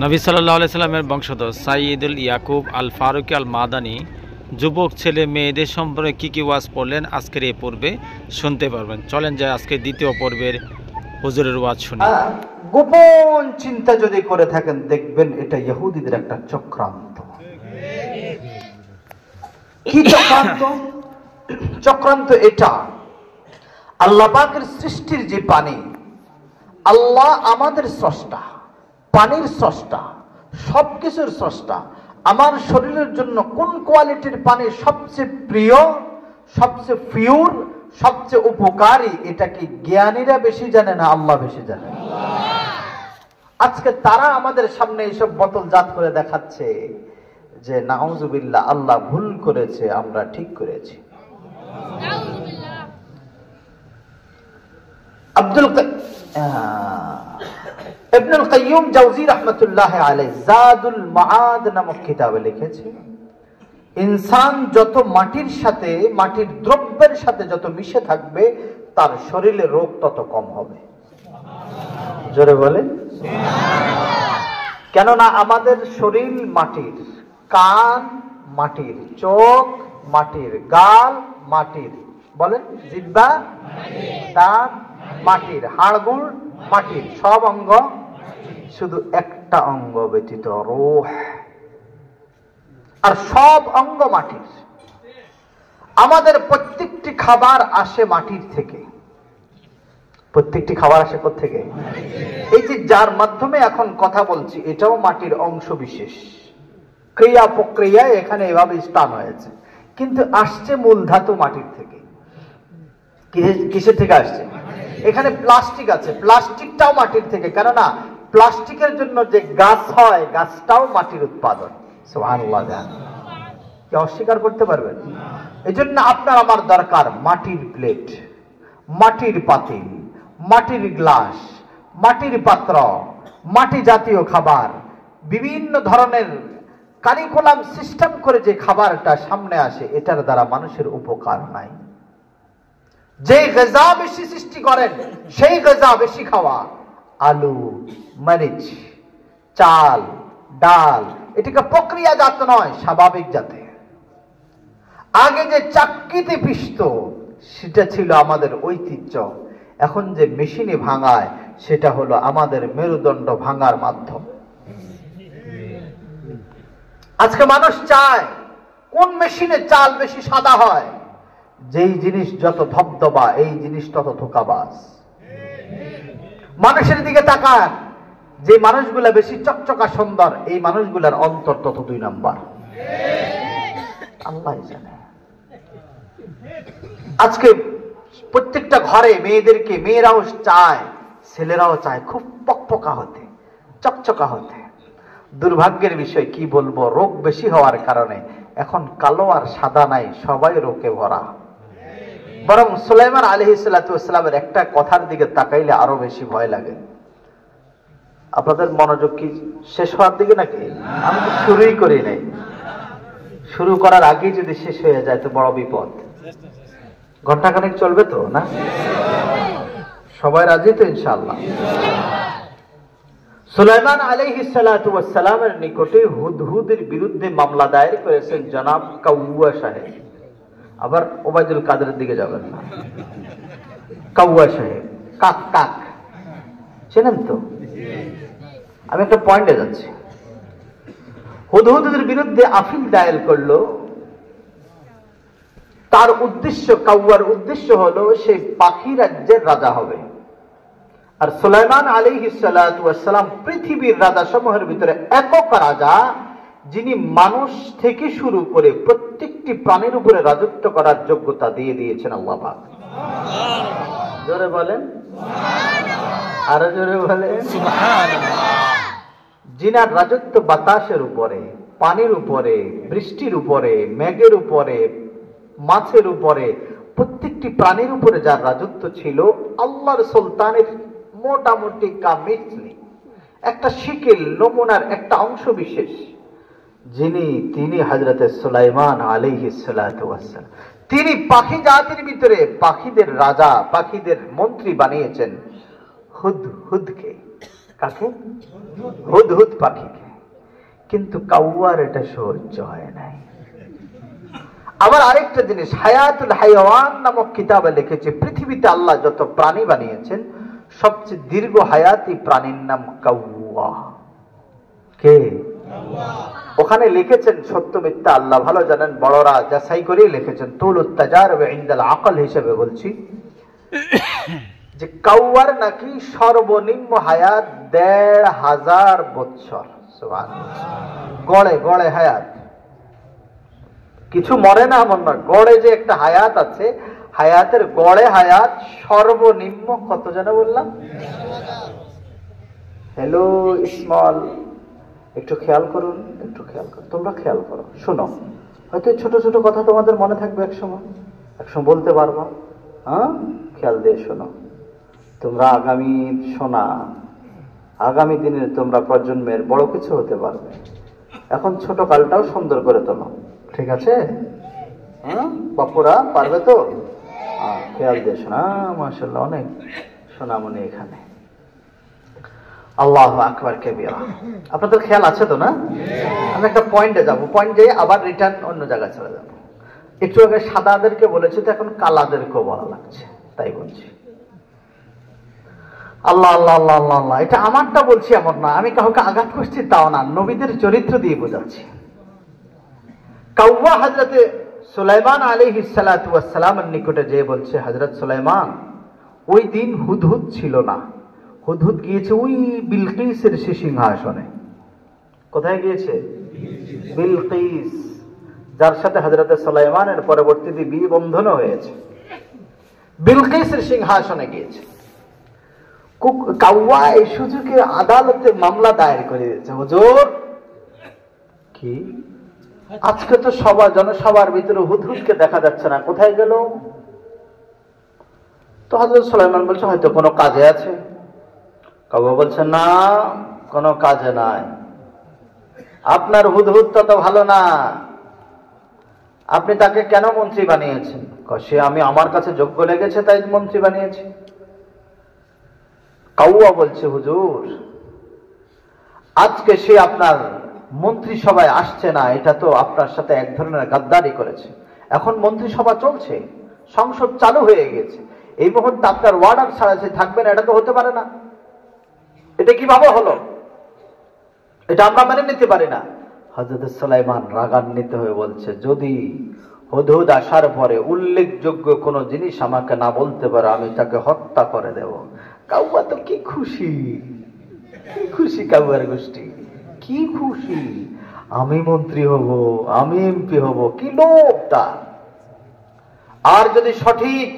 নবী সাল্লাল্লাহু আলাইহি সাল্লামের বংশধর সাইয়্যিদুল ইয়াকুব আল ফারুকী আল মাদানী যুবক ছেলে মেয়েদের সম্পর্কে কি কি ওয়াজ পড়লেন আজকের এই পর্বে শুনতে পারবেন। চলেন যাই আজকে দ্বিতীয় পর্বের হুজুরের ওয়াজ শুনি। গোপন চিন্তা যদি করে থাকেন দেখবেন এটা ইহুদিদের একটা চক্রান্ত। কি চক্রান্ত? চক্রান্ত এটা, আল্লাহ পাকের সৃষ্টির যে পানি, আল্লাহ আমাদের স্রষ্টা, পানির স্রষ্টা, সবকিছুর স্রষ্টা। আমার শরীরের জন্য কোন কোয়ালিটির পানি সবচেয়ে প্রিয়, সবচেয়ে পিওর, সবচেয়ে উপকারী, এটা কি জ্ঞানীরা বেশি জানে না আল্লাহ বেশি জানে? আজকে তারা আমাদের সামনে এইসব বোতল জাত করে দেখাচ্ছে যে নাউজুবিল্লাহ আল্লাহ ভুল করেছে, আমরা ঠিক করেছি। ইবনুল কাইয়্যিম জাওজি রাহমাতুল্লাহ আলাইহি জাদুল মাআদ নামক কিতাবে লিখেছে, ইনসান যত মাটির সাথে, মাটির দ্রব্যের সাথে যত মিশে থাকবে তার শরীরে রোগ তত কম হবে। জোরে বলেন সুবহানাল্লাহ। কেননা আমাদের শরীর মাটির, কান মাটির, চোখ মাটির, গাল মাটির, বলেন জিহ্বা দাঁত মাটির, হাড়গোড় মাটির, সব অঙ্গ, শুধু একটা অঙ্গ ব্যতীত রূহ, আর সব অঙ্গ মাটির। আমাদের প্রত্যেকটি খাবার আসে মাটির থেকে। প্রত্যেকটি খাবার আসে কোথা থেকে? এই যে যার মাধ্যমে এখন কথা বলছি এটাও মাটির অংশ বিশেষ। ক্রিয়া প্রক্রিয়ায় এখানে এভাবে স্থান হয়েছে, কিন্তু আসছে মূল ধাতু মাটির থেকে। কিসের থেকে আসছে? এখানে প্লাস্টিক আছে, প্লাস্টিকটাও মাটির থেকে। কেননা প্লাস্টিকের জন্য যে গাছ হয়, গাছটাও মাটির উৎপাদন। সুবহানাল্লাহ। কি অস্বীকার করতে পারবেন? এই জন্য আপনার আমার দরকার মাটির প্লেট, মাটির পাতিল, মাটির গ্লাস, মাটির পাত্র, মাটি জাতীয় খাবার, বিভিন্ন ধরনের কারিকুলাম সিস্টেম করে যে খাবারটা সামনে আসে, এটার দ্বারা মানুষের উপকার নাই। যে গজা বেশি সৃষ্টি করেন সেই গজা বেশি খাওয়া, আলু, মরিচ, চাল, ডাল, এটাকে প্রক্রিয়াজাত নয়, স্বাভাবিক জাতে। আগে যে চাক্কিতে পিষত সেটা ছিল আমাদের ঐতিহ্য, এখন যে মেশিনে ভাঙায় সেটা হলো আমাদের মেরুদণ্ড ভাঙার মাধ্যম। আজকে মানুষ চায় কোন মেশিনে চাল বেশি সাদা হয়? যেই জিনিস যত ধবধবা এই জিনিস তত ধোঁকাবাজ। মানুষের দিকে তাকান, যে মানুষগুলা বেশি চকচকা সুন্দর এই মানুষগুলার অন্তর তত 2 নাম্বার। আল্লাহ জানে। আজকে প্রত্যেকটা ঘরে মেয়েদেরকে, মেয়েরাও চায়, ছেলেরাও চায় খুব পকপকা হতে, চকচকা হতে। দুর্ভাগ্যের বিষয় কি বলবো, রোগ বেশি হওয়ার কারণে এখন কালো আর সাদা নাই, সবাই রোগে ভরা। বরং সুলাইমান আলাইহিস সালাতু ওয়াস সালামের একটা কথার দিকে তাকাইলে আরো বেশি ভয় লাগে। আপনাদের মনোযোগ কি শেষ হওয়ার দিকে নাকি? আমি তো শুরুই করি নাই। শুরু করার আগেই যদি শেষ হয়ে যায় তো বড় বিপদ। ঘন্টাখানেক চলবে তো না? সবাই রাজি তো ইনশাআল্লাহ? সুলাইমান আলাইহিস সালাতু ওয়াস সালামের নিকটে হুদহুদের বিরুদ্ধে মামলা দায়ের করেছেন জনাব কাউয়া সাহেব। আবার ওবায়দুল কাদেরের দিকে যাবেন না, কাউয়া সাহেব, কাক কাক চেনেন তো? আমি একটা পয়েন্টে যাচ্ছি। হুদহুদের বিরুদ্ধে আপিল দায়ের করলো। তার উদ্দেশ্য, কাউয়ার উদ্দেশ্য হলো সে পাখি রাজ্যের রাজা হবে। আর সুলাইমান আলাইহিস সালাতু ওয়াস সালাম পৃথিবীর রাজা সমূহের ভিতরে একক রাজা, যিনি মানুষ থেকে শুরু করে প্রত্যেকটি প্রাণীর উপরে রাজত্ব করার যোগ্যতা দিয়ে দিয়েছেন আল্লাহ পাক। জোরে বলেন সুবহানাল্লাহ। আরো জোরে বলেন সুবহানাল্লাহ। যিনার রাজত্ব বাতাসের উপরে, পানির উপরে, বৃষ্টির উপরে, মেঘের উপরে, মাছের উপরে, প্রত্যেকটি প্রাণীর উপরে যার রাজত্ব ছিল, আল্লাহর সুলতানের মোটামুটি কামিজলি একটা শিকিল, নমুনার একটা অংশ বিশেষ, তিনি হযরতে সুলাইমান আলাইহিস সালাতু ওয়াস সালাম। তিনি পাখি জাতির ভিতরে পাখিদের রাজা, পাখিদের মন্ত্রী বানিয়েছেন হুদহুদকে। কাকে? হুদহুদ পাখিকে। কিন্তু কাউয়ার এটা সহ্য হয় নাই। আবার আরেকটা জিনিস, হায়াতুল হায়াওয়ান নামক কিতাবে লিখেছে পৃথিবীতে আল্লাহ যত প্রাণী বানিয়েছেন সবচেয়ে দীর্ঘ হায়াতি প্রাণীর নাম কাউয়া। কে? ওখানে লিখেছেন, সত্য মিথ্যা আল্লাহ ভালো জানেন, বড়রা যাচাই করেই লিখেছেন, তুলুত তাজারব ইনদাল আকল হিসেবে বলছি, যে কাউয়ার নাকি সর্বনিম্ন হায়াত ১৫০০ বৎসর। সুবহানাল্লাহ। গড়ে গড়ে হায়াত, কিছু মরে না এমন না, গড়ে যে একটা হায়াত আছে, হায়াতের গড়ে হায়াত সর্বনিম্ন কত যেন বললাম? হ্যালো স্মল, একটু খেয়াল করুন, একটু খেয়াল করুন, তোমরা খেয়াল করো, শোনো, হয়তো ছোট ছোট কথা তোমাদের মনে থাকবে, একসময় বলতে পারবা। হ্যাঁ, খেয়াল দিয়ে শোনো, তোমরা আগামী দিনের তোমরা প্রজন্মের বড় কিছু হতে পারবে। এখন ছোট কালটাও সুন্দর করে তোলো, ঠিক আছে? হ্যাঁ বাপুরা, পারবে তো? খেয়াল দিয়ে শোনা, মাশাআল্লাহ, অনেক সোনামণি এখানে। আল্লাহু আকবার কাবীরা। আপনাদের খেয়াল আছে তো না? আমি একটা পয়েন্টে যাব, পয়েন্ট যেয়ে আবার রিটার্ন অন্য জায়গায় চলে যাব। একটু আগে সাদাদেরকে বলেছি, তো এখন কালাদেরকেও বলা লাগছে, তাই বলছি। আল্লাহ আল্লাহ আল্লাহ আল্লাহ আল্লাহ, এটা আমারটা বলছি এমন না, আমি কাউকে আঘাত করছি তাও না, নবীদের চরিত্র দিয়ে বোঝাচ্ছি। কাউয়া হযরতে সুলাইমান আলাইহিস সালাতু ওয়াস সালামের নিকটে যেয়ে বলছে, হযরত সুলাইমান, ওই দিন হুদহুদ ছিল না, হুদহুদ গিয়েছে ওই বিলকিসের সে সিংহাসনে। কোথায় গিয়েছে? বিলকিস, যার সাথে হযরতে সুলাইমানের পরবর্তীতে বিয়ে বন্ধনও হয়েছে। বিলকিসের সিংহাসনে গিয়েছে। কাউয়া এই সুযোগে আদালতে মামলা দায়ের করে দিয়েছে, হুজুর, কি আজকে তো জনসভার ভিতরে হুদহুদকে দেখা যাচ্ছে না, কোথায় গেল? তো হযরত সুলাইমান বলছে, হয়তো কোনো কাজে আছে। কাউয়া বলছে, না, কোনো কাজে নাই, আপনার হুদহুদ তত ভালো না, আপনি তাকে কেন মন্ত্রী বানিয়েছেন? সে আমার কাছে যোগ্য লেগেছে তাই মন্ত্রী বানিয়েছি। কাউয়া বলছে, হুজুর, আজকে সে আপনার মন্ত্রিসভায় আসছে না, এটা তো আপনার সাথে এক ধরনের গাদ্দারি করেছে। এখন মন্ত্রিসভা চলছে, সংসদ চালু হয়ে গেছে, এই মুহূর্তে আপনার ওয়ার্ডার ছাড়া সে থাকবে না, এটা তো হতে পারে না। এটা কিভাবে হলো? এটা আমরা মেনে নিতে পারি না। হযরত সুলাইমান রাগান্বিত হয়ে বলছে, যদি হুদহুদ আসার পরে উল্লেখযোগ্য কোনো জিনিস আমাকে না বলতে পারে, আমি তাকে হত্যা করে দেব। কাউয়া তো কি খুশি, কি খুশি, কাউয়ার গোষ্ঠী কি খুশি, আমি মন্ত্রী হব, আমি এমপি হব, কি লোভ তার। আর যদি সঠিক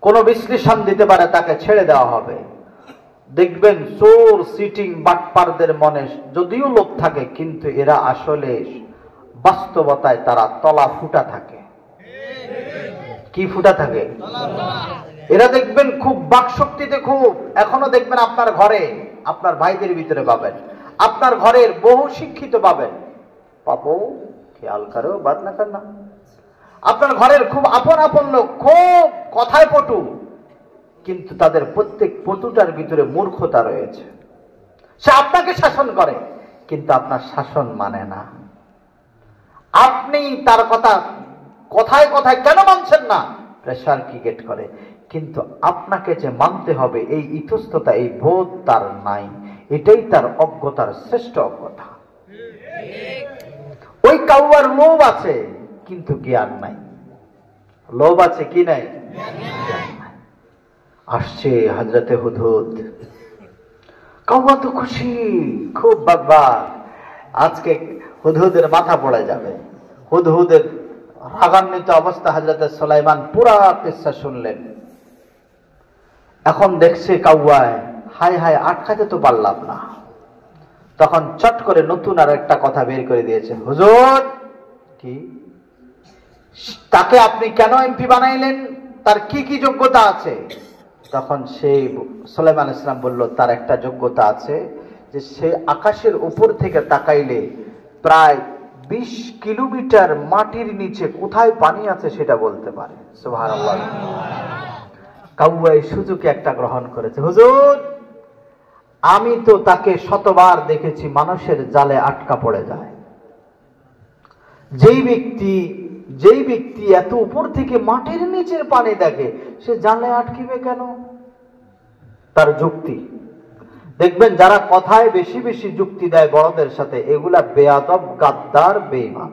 কোন বিশ্লেষণ দিতে পারে, তাকে ছেড়ে দেওয়া হবে। দেখবেন চোর সিটিং বাটপারদের মনে যদিও লোভ থাকে, কিন্তু এরা আসলে বাস্তবতায় তারা তলা ফুটা থাকে। কি ফুটা থাকে? এরা দেখবেন খুব বাকশক্তিতে, খুব এখনো দেখবেন আপনার ঘরে, আপনার ভাইদের ভিতরে পাবেন, আপনার ঘরের বহু শিক্ষিত পাবেন, পাবো খেয়াল করো বাদ না কর না, আপনার ঘরের খুব আপন আপন লোক, খুব কথায় পটু, কিন্তু তাদের প্রত্যেক পটুটার ভিতরে মূর্খতা রয়েছে। সে আপনাকে শাসন করে, কিন্তু আপনার শাসন মানে না। আপনি তার কথায় কথায় কেন মানছেন না, প্রেশার ক্রিয়েট করে, কিন্তু আপনাকে যে মানতে হবে এই ইতস্ততা, এই বোধ তার নাই। এটাই তার অজ্ঞতার শ্রেষ্ঠ অজ্ঞতা। ওই কাউয়ার লোভ আছে কিন্তু জ্ঞান নাই। লোভ আছে কি নাই? আসছে হযরতে হুদহুদ। কাউয়া তো খুশি, খুব বাগবাগ, আজকে হুদহুদের মাথা পড়ে যাবে। হুদহুদের রাগান্বিত অবস্থা হযরতে সুলাইমান পুরা কিসসা শুনলেন। এখন দেখছে কাউয়ায়, হায় হায়, আটকাতে তো পারলাম না। তখন চট করে নতুন আর একটা কথা বের করে দিয়েছে, হুজুর, কি তাকে আপনি কেন এমপি বানাইলেন, তার কি কি যোগ্যতা আছে? তখন সেই সুলাইমান আলাইহিস সালাম বলল, তার একটা যোগ্যতা আছে, যে সে আকাশের উপর থেকে তাকাইলে প্রায় 20 কিলোমিটার মাটির নিচে কোথায় পানি আছে সেটা বলতে পারে। সুবহানাল্লাহ। কাউয়া এই সুযোগে একটা গ্রহণ করেছে, হুজুর, আমি তো তাকে শতবার দেখেছি মানুষের জালে আটকা পড়ে যায়। যেই ব্যক্তি এত উপর থেকে মাটির নিচের পানি দেখে, সে জালে আটকিবে কেন? তার যুক্তি দেখবেন, যারা কথায় বেশি বেশি যুক্তি দেয় বড়দের সাথে, এগুলা বেয়াদব, গাদ্দার, বেঈমান।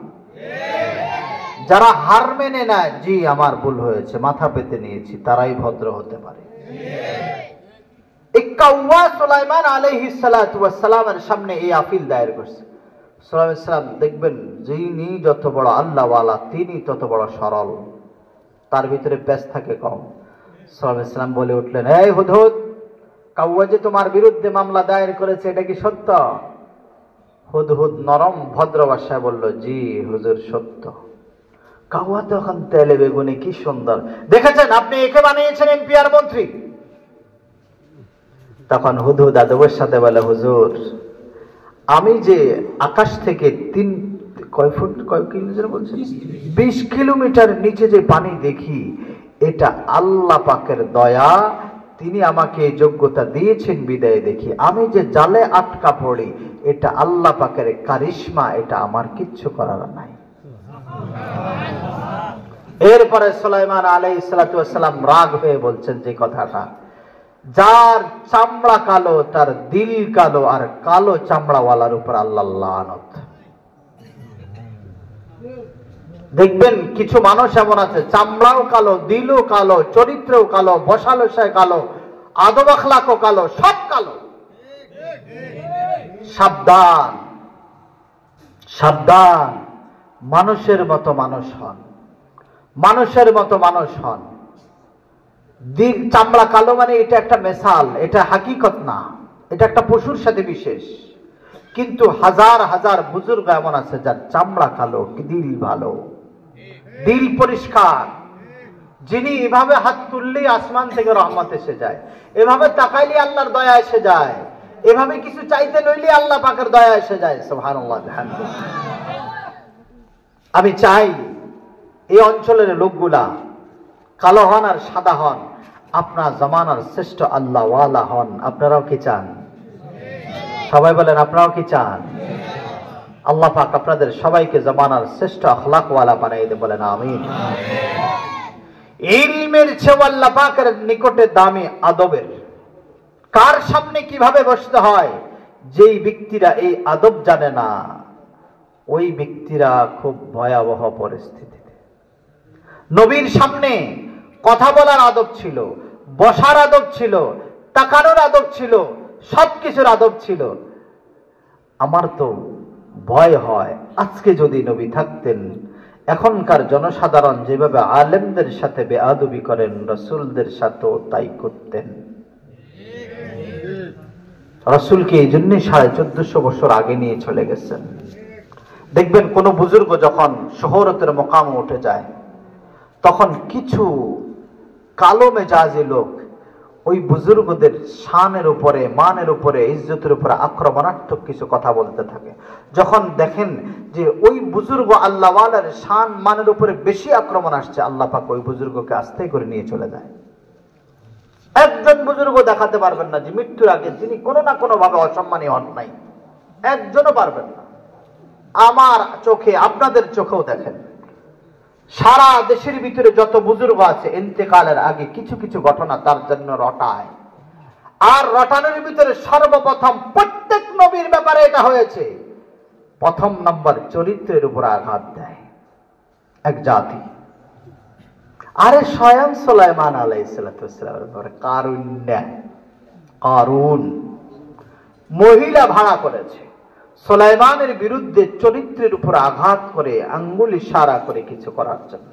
যারা হার মেনে নেয়, জি আমার ভুল হয়েছে, মাথা পেতে নিয়েছি, তারাই ভদ্র হতে পারে। সুলাইমান আলাইহিস সালাতু ওয়াস সালামের সামনে এই আপিল দায়ের করছে। সুলাইমান সালাম দেখবেন, যিনি যত বড় আল্লাহওয়ালা, তিনি তত বড় সরল, তার ভিতরে প্যাঁচ থাকে কম। সুলাইমান সালাম বলে উঠলেন, এই হুদহুদ, কাউয়া যে তোমার বিরুদ্ধে মামলা দায়ের করেছে, এটা কি সত্য? হুদহুদ নরম ভদ্র ভাষায় বলল, জি হুজুর, সত্য। কাউয়া তখন তেলে বেগুনে কি সুন্দর, দেখেছেন আপনি একে বানিয়েছেন এমপি আর মন্ত্রী। তখন হুদহুদ আদবের সাথে বলে, হুজুর, আমি যে আকাশ থেকে কয় কিলোমিটার বলছেন, 20 কিলোমিটার নিচে যে পানি দেখি, এটা আল্লাহ পাকের দয়া, তিনি আমাকে এই যোগ্যতা দিয়েছেন বিদায় দেখি। আমি যে জালে আটকা পড়ি, এটা আল্লাহ পাকের কারিশমা, এটা আমার কিচ্ছু করার নাই। এরপরে সুলাইমান আলাইহিস সালাতু ওয়াস সালাম রাগ হয়ে বলছেন যে কথাটা, যার চামড়া কালো তার দিল কালো, আর কালো চামড়াওয়ালার উপর আল্লাহর লানত। দেখবেন কিছু মানুষ এমন আছে, চামড়াও কালো, দিলও কালো, চরিত্রও কালো, বসালসায় কালো, আদব আখলাকও কালো, সব কালো। সাবধান, সাবধান, মানুষের মতো মানুষ হন, মানুষের মতো মানুষ হন। দিল চামড়া কালো মানে এটা একটা মেসাল, এটা হাকিকত না, এটা একটা পশুর সাথে বিশেষ। কিন্তু হাজার হাজার বুজুর্গ এমন আছে যার চামড়া কালো, দিল ভালো, দিল পরিষ্কার, যিনি এভাবে হাত তুললেই আসমান থেকে রহমত এসে যায়, এভাবে তাকাইলে আল্লাহর দয়া এসে যায়, এভাবে কিছু চাইতে নইলে আল্লাহ পাকের দয়া এসে যায়। সুবহানাল্লাহ, বিহামদিহি। আমি চাই এই অঞ্চলের লোকগুলা কালো হন আর সাদা হন, আপনার জামানার শ্রেষ্ঠ আল্লাহওয়ালা হন। আপনারাও কি চান? সবাই বলেন, আপনারাও কি চান? আল্লাহ পাক আপনাদের সবাইকে জামানার শ্রেষ্ঠ আখলাকওয়ালা বানাই দেন, বলেন আমিন। ইলমের চেয়ে আল্লাহ পাকের নিকটে দামি আদবের। কার সামনে কিভাবে বসতে হয়, যেই ব্যক্তিরা এই আদব জানে না, ওই ব্যক্তিরা খুব ভয়াবহ পরিস্থিতিতে। নবীর সামনে কথা বলার আদব ছিল, বসার আদব ছিল, তাকানোর আদব ছিল, সবকিছুর আদব ছিল। আমার তো ভয় হয়, আজকে যদি নবী থাকতেন, এখনকার জনসাধারণ যেভাবে আলেমদের সাথে বেআদবি করেন, রাসূলদের সাথেও তাই করতেন। রাসূলকে এই জন্য 1450 বছর আগে নিয়ে চলে গেছেন। দেখবেন কোন বুজুর্গ যখন শহরতের মোকামে উঠে যায়, তখন কিছু কালো মেজাজি লোক ওই বুজুর্গদের শানের উপরে, মানের উপরে, ইজ্জতের উপরে আক্রমণাত্মক কিছু কথা বলতে থাকে। যখন দেখেন যে ওই বুজুর্গ আল্লাহওয়ালার শান মানের উপরে বেশি আক্রমণ আসছে, আল্লাহ পাক ওই বুজুর্গকে আস্তে করে নিয়ে চলে যায়। একজন বুজুর্গ দেখাতে পারবেন না যে মৃত্যুর আগে তিনি কোনো না কোনো ভাবে অসম্মানী হন নাই, একজনও পারবেন না। আমার চোখে, আপনাদের চোখেও দেখেন, সারা দেশের ভিতরে যত বুজুর্গ আছে, ইন্তেকালের আগে কিছু কিছু ঘটনা তার জন্য রটায়। আর রটানোর ভিতরে সর্বপ্রথম প্রত্যেক নবীর ব্যাপারে এটা হয়েছে, প্রথম নম্বর চরিত্রের উপর আঘাত দেয় এক জাতি। আরে স্বয়ং সুলাইমান আলাইহিস সালামের ব্যাপারে কারুন মহিলা ভাড়া করেছে, সুলাইমানের বিরুদ্ধে চরিত্রের উপর আঘাত করে, আঙ্গুল ইশারা করে কিছু করার জন্য।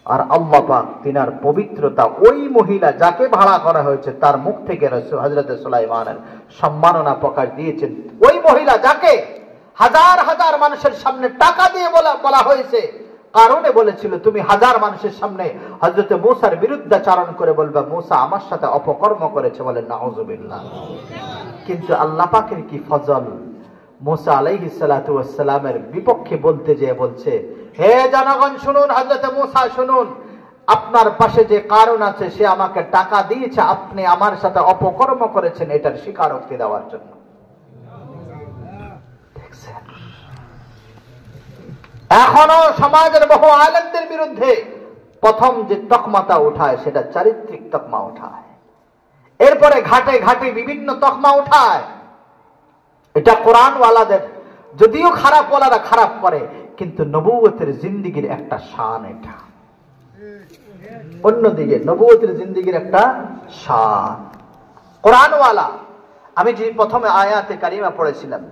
আর আল্লাহ পাক তিনার পবিত্রতা, ওই মহিলা যাকে ভাড়া করা হয়েছে তার মুখ থেকে হযরত সুলাইমানের সম্মাননা প্রকাশ দিয়েছেন। ওই মহিলা যাকে হাজার হাজার মানুষের সামনে টাকা দিয়ে বলা হয়েছে, কারণে বলেছিল তুমি হাজার মানুষের সামনে হযরত মূসার বিরুদ্ধাচারণ করে বলবে মূসা আমার সাথে অপকর্ম করেছে, বলেন নাউযুবিল্লাহ। কিন্তু আল্লাহ পাকের কি ফজল, মূসা আলাইহিস সালাতু ওয়াস সালামের বিপক্ষে বলতে যেয়ে বলছে, হে জনগণ শুনুন, হযরত মূসা শুনুন, আপনার পাশে যে কারণ আছে সে আমাকে টাকা দিয়েছে, আপনি আমার সাথে অপকর্ম করেছেন, এটার স্বীকারোক্তি দেওয়ার জন্য। এখনো সমাজের বহু আলেমদের বিরুদ্ধে প্রথম যে তকমাটা উঠায় সেটা চারিত্রিক তকমা উঠায়, এরপরে ঘাটে ঘাটে বিভিন্ন তকমা উঠায়। এটা কোরআনওয়ালাদের, যদিও খারাপ ওয়ালারা খারাপ করে, কিন্তু নবুয়তের জিন্দেগীর একটা শান এটা। অন্যদিকে নবুয়তের জিন্দেগীর একটা শান কোরআনওয়ালা। আমি যে প্রথমে আয়াতে কারিমা পড়েছিলাম,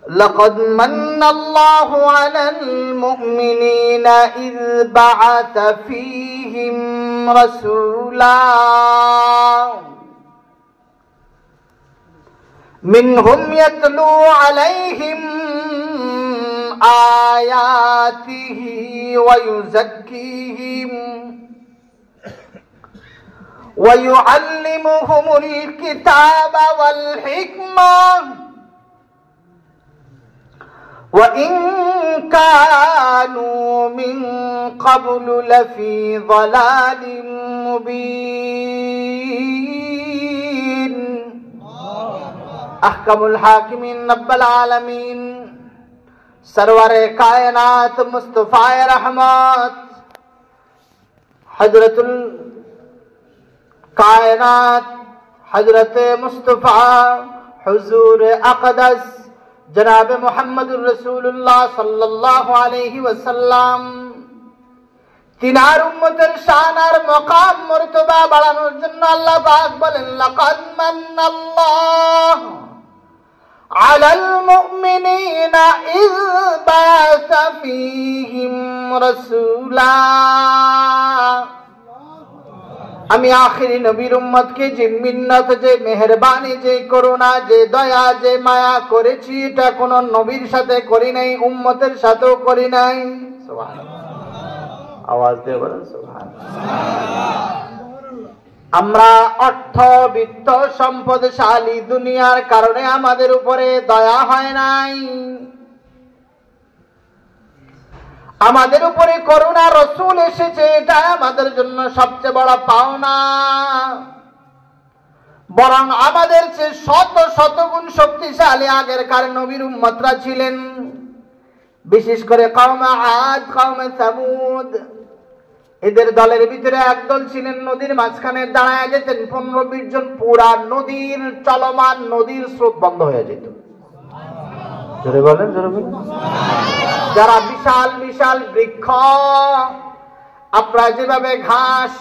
لقد من الله على المؤمنين إذ بعث فيهم رسولا منهم يتلو عليهم آياته ويزكيهم ويعلمهم الكتاب والحكمة وإن كانوا من قبل لفي ضلال مبين أحكم الحاكمين رب العالمين سرور कायनात मुस्तफा रहमत हजरतुल कायनात हजरत मुस्तफा हुजूर अक़दस जनाब मुहम्मदुर रसूलुल्लाह सल्लल्लाहु अलैहि वसल्लम তিনার উম্মতের শান আর মাকাম মর্তবা বাড়ানোর জন্য আল্লাহ পাক বলেন, লাকাদ মান্নাল্লাহু আলাল মুমিনিনা ইয বা'সা ফীহিম রাসূলা। আমি আখিরি নবীর উম্মতকে যে মিন্নত, যে মেহেরবানি, যে করুণা, যে দয়া, যে মায়া করেছি, এটা কোন নবীর সাথে করি নাই, উম্মতের সাথেও করি নাই। সুবহানাল্লাহ, আওয়াজ দিয়ে বলেন সুবহানাল্লাহ। আমরা অর্থ, বিত্ত, সম্পদশালী দুনিয়ার কারণে আমাদের উপরে দয়া হয় নাই, আমাদের উপরে করুণা রসুল এসেছে, এটা আমাদের জন্য সবচেয়ে বড় পাওনা। বরং আমাদের চেয়ে শত শত গুণ শক্তিশালী আগেরকার নবীর উম্মতরা ছিলেন, বিশেষ করে কওমে আদ, কওমে সামুদ। এদের দলের ভিতরে একদল ছিলেন নদীর মাঝখানে দাঁড়ায় যেতেন 15-20 জন, পুরা নদীর চলমান নদীর স্রোত বন্ধ হয়ে যেত। জোরে বলেন, জোরে বলেন। যারা বিশাল বিশাল বৃক্ষ, আপনারা যেভাবে ঘাস,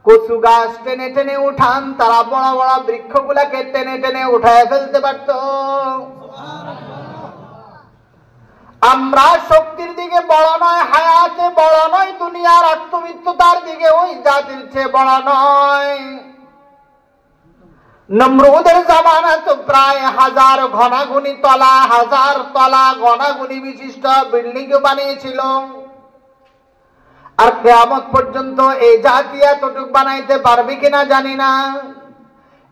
কচু গাছ টেনে টেনে উঠান, তারা বড় বড় বৃক্ষগুলাকে টেনে টেনে উঠায় ফেলতে পারত। আমরা শক্তির দিকে বড় নয়, হায়াতে বড় নয়, দুনিয়ার আত্মমিত্রতার দিকে ওই জাতির চেয়ে বড় নয়। নমরুদের জামানা তো প্রায় 1000 ঘনাগুনি তলা, 1000 তলা ঘনাগুনি বিশিষ্ট বিল্ডিং বানিয়েছিল। আর কিয়ামত পর্যন্ত এই জাতি এতটুক বানাইতে পারবে কিনা জানি না।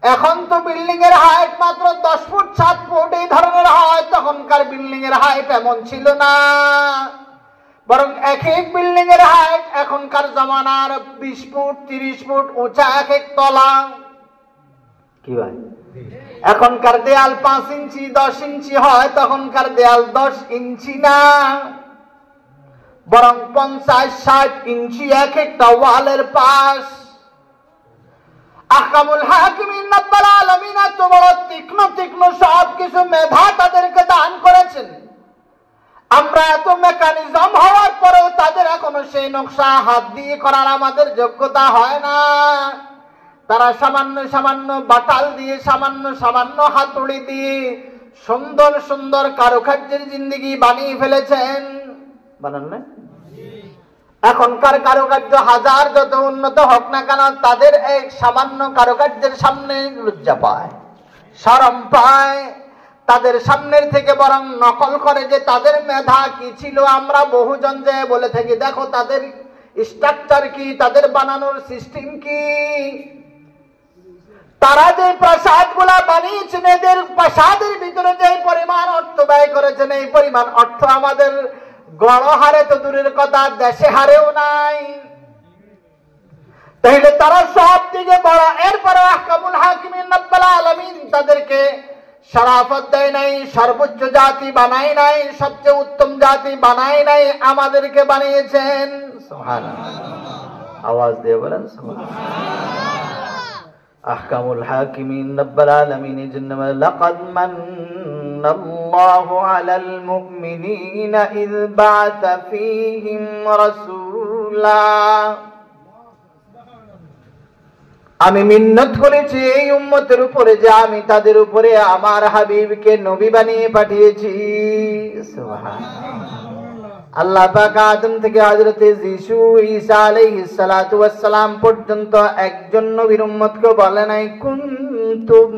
এখন তো বিল্ডিং এর হাইট মাত্র 10 ফুট 7 ফুট এই ধরনের হয়, তখনকার বিল্ডিং এর হাইট এমন ছিল না, বরং এক এক বিল্ডিং এর হাইট এখনকার জামানার 20 ফুট 30 ফুট উঁচা এক এক তলা। কি ভাই, এখনকার দেয়াল 5 ইঞ্চি 10 ইঞ্চি হয়, তখনকার দেয়াল 10 ইঞ্চি না, বরং 50-60 ইঞ্চি এক একটা ওয়ালের পাশ। আহকামুল হাকিমিন রব্বুল আলামিন এত বড় তীক্ষ্ণ তীক্ষ্ণ সব কিছু মেধা তাদেরকে দান করেছেন। আমরা এত মেকানিজম হওয়ার পরেও তাদের এখনো সেই নকশা হাত দিয়ে করার আমাদের যোগ্যতা হয় না। তারা সামান্য সামান্য বাটাল দিয়ে, সামান্য সামান্য হাতুড়ি দিয়ে সুন্দর সুন্দর কারুকার্যের জিন্দেগি বানিয়ে ফেলেছেন। বানান না? এখনকার কারুকার্য হাজার যত উন্নত হোক না কেন, তাদের এক সামান্য কারুকার্যের সামনে লজ্জা পায়, শরম পায়। তাদের সামনের থেকে বরং নকল করে যে তাদের মেধা কি ছিল। আমরা বহুজন যে বলে থাকি, দেখো তাদের স্ট্রাকচার কি, তাদের বানানোর সিস্টেম কি। তারা যে প্রাসাদ গুলা বানিয়েছেন, এদের প্রাসাদের ভিতরে যে পরিমাণ অর্থ ব্যয় করেছেন, এই পরিমাণ অর্থ আমাদের গণহারে তো দূরের কথা, দেশে হারেও নাই। তাহলে তারা সব দিকে বড়, এরপরে আহকামুল হাকিমিন রব্বুল আলামিন তাদেরকে শরাফত দেয় নাই, সর্বোচ্চ জাতি বানায় নাই, সবচেয়ে উত্তম জাতি বানায় নাই, আমাদেরকে বানিয়েছেন। সুবহানাল্লাহ, আওয়াজ দিয়ে বলেন সুবহানাল্লাহ। আহকামুল হাকিমিন রব্বুল আলামিন এজন্য লাকাদ মান্নাল্লাহু আলাল মুমিনিনা ইয বা'আসা ফীহিম রাসূলা। আমি মিন্নত করেছি এই উম্মতের উপরে যে আমি তাদের উপরে আমার হাবিবকে নবী বানিয়ে পাঠিয়েছি। সুবহানাল্লাহ। আল্লাহ পাক আদম থেকে হযরত যীশু ঈসা আলাইহিস সালাতু ওয়াস সালাম পর্যন্ত একজন নবীর উম্মতকে বলে নাই কুনতুম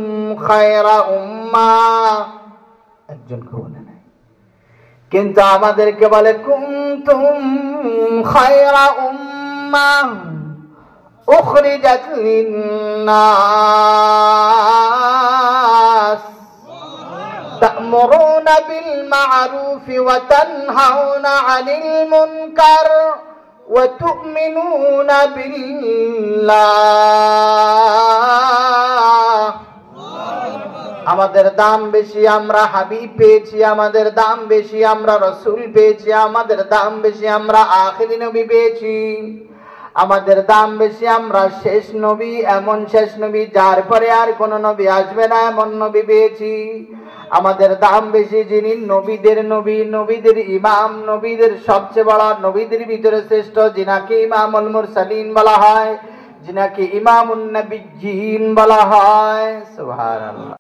খায়রা উম্মাহ, একজনকে বলে নাই। কিন্তু আমাদেরকে বলে কুনতুম খায়রা উম্মাহ উখরিজাত লিন-নাস তা'মুরুনা বিল মা'রুফি ওয়া তানহাউনা 'আনিল মুনকার ওয়া তু'মিনুনা বিল্লাহ। আমাদের দাম বেশি, আমরা হাবিব পেয়েছি, আমাদের দাম বেশি, আমরা রাসূল পেয়েছি, আমাদের দাম বেশি, আমরা আখিরি নবী পেয়েছি, আমাদের দাম বেশি, আমরা শেষ নবী, এমন শেষ নবী যার পরে আর কোন নবী আসবে না, এমন নবী পেয়েছি। আমাদের দাম বেশি যিনি নবীদের নবী, নবীদের ইমাম, নবীদের সবচেয়ে বড়, নবীদের ভিতরে শ্রেষ্ঠ, যিনাকে ইমামুল মুরসালিন বলা হয়, যিনাকে ইমামুন নবিয়্যিন বলা হয়। সুবহানাল্লাহ।